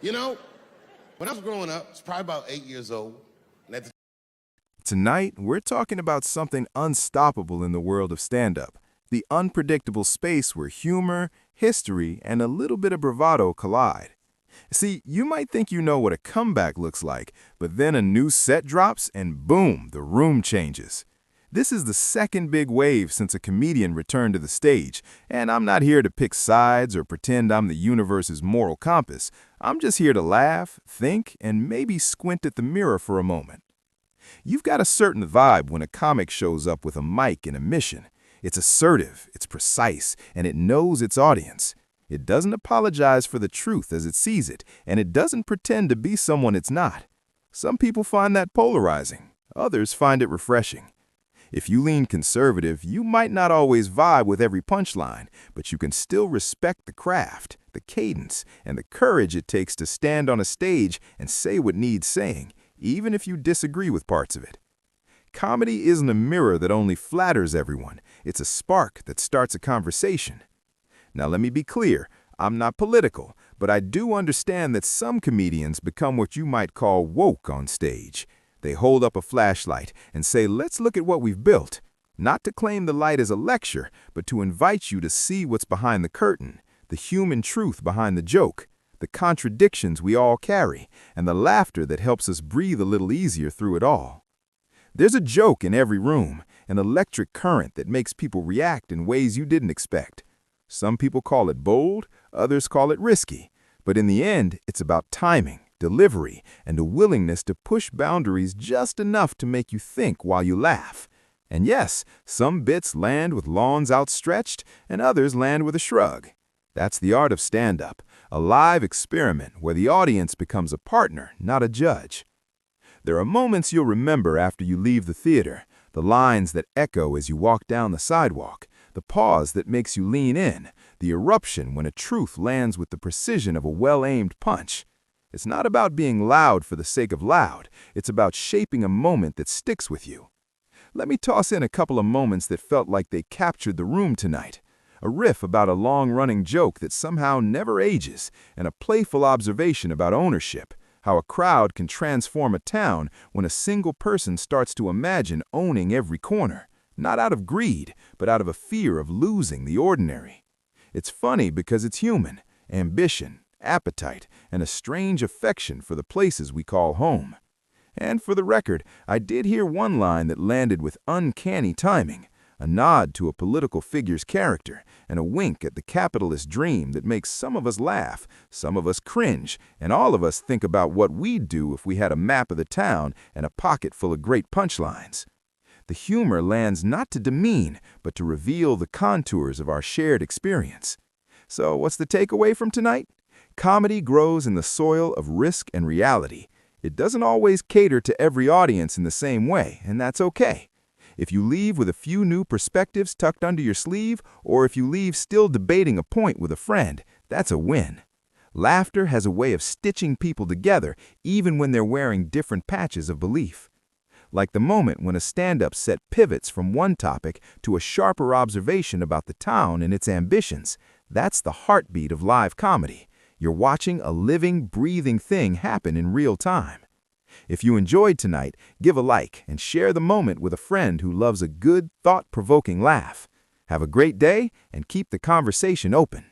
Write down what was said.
You know, when I was growing up, I was probably about 8 years old. And at the Tonight, we're talking about something unstoppable in the world of stand-up, the unpredictable space where humor, history, and a little bit of bravado collide. See, you might think you know what a comeback looks like, but then a new set drops and boom, the room changes. This is the second big wave since a comedian returned to the stage, and I'm not here to pick sides or pretend I'm the universe's moral compass. I'm just here to laugh, think, and maybe squint at the mirror for a moment. You've got a certain vibe when a comic shows up with a mic and a mission. It's assertive, it's precise, and it knows its audience. It doesn't apologize for the truth as it sees it, and it doesn't pretend to be someone it's not. Some people find that polarizing. Others find it refreshing. If you lean conservative, you might not always vibe with every punchline, but you can still respect the craft, the cadence, and the courage it takes to stand on a stage and say what needs saying, even if you disagree with parts of it. Comedy isn't a mirror that only flatters everyone. It's a spark that starts a conversation. Now let me be clear, I'm not political, but I do understand that some comedians become what you might call woke on stage. They hold up a flashlight and say, let's look at what we've built. Not to claim the light as a lecture, but to invite you to see what's behind the curtain, the human truth behind the joke, the contradictions we all carry, and the laughter that helps us breathe a little easier through it all. There's a joke in every room, an electric current that makes people react in ways you didn't expect. Some people call it bold, others call it risky, but in the end, it's about timing, delivery, and a willingness to push boundaries just enough to make you think while you laugh. And yes, some bits land with lawns outstretched, and others land with a shrug. That's the art of stand-up, a live experiment where the audience becomes a partner, not a judge. There are moments you'll remember after you leave the theater, the lines that echo as you walk down the sidewalk, the pause that makes you lean in, the eruption when a truth lands with the precision of a well-aimed punch. It's not about being loud for the sake of loud. It's about shaping a moment that sticks with you. Let me toss in a couple of moments that felt like they captured the room tonight. A riff about a long-running joke that somehow never ages, and a playful observation about ownership, how a crowd can transform a town when a single person starts to imagine owning every corner, not out of greed, but out of a fear of losing the ordinary. It's funny because it's human, ambition, appetite, and a strange affection for the places we call home. And for the record, I did hear one line that landed with uncanny timing, a nod to a political figure's character, and a wink at the capitalist dream that makes some of us laugh, some of us cringe, and all of us think about what we'd do if we had a map of the town and a pocket full of great punchlines. The humor lands not to demean, but to reveal the contours of our shared experience. So what's the takeaway from tonight? Comedy grows in the soil of risk and reality. It doesn't always cater to every audience in the same way, and that's okay. If you leave with a few new perspectives tucked under your sleeve, or if you leave still debating a point with a friend, that's a win. Laughter has a way of stitching people together even when they're wearing different patches of belief. Like the moment when a stand-up set pivots from one topic to a sharper observation about the town and its ambitions. That's the heartbeat of live comedy. You're watching a living, breathing thing happen in real time. If you enjoyed tonight, give a like and share the moment with a friend who loves a good, thought-provoking laugh. Have a great day and keep the conversation open.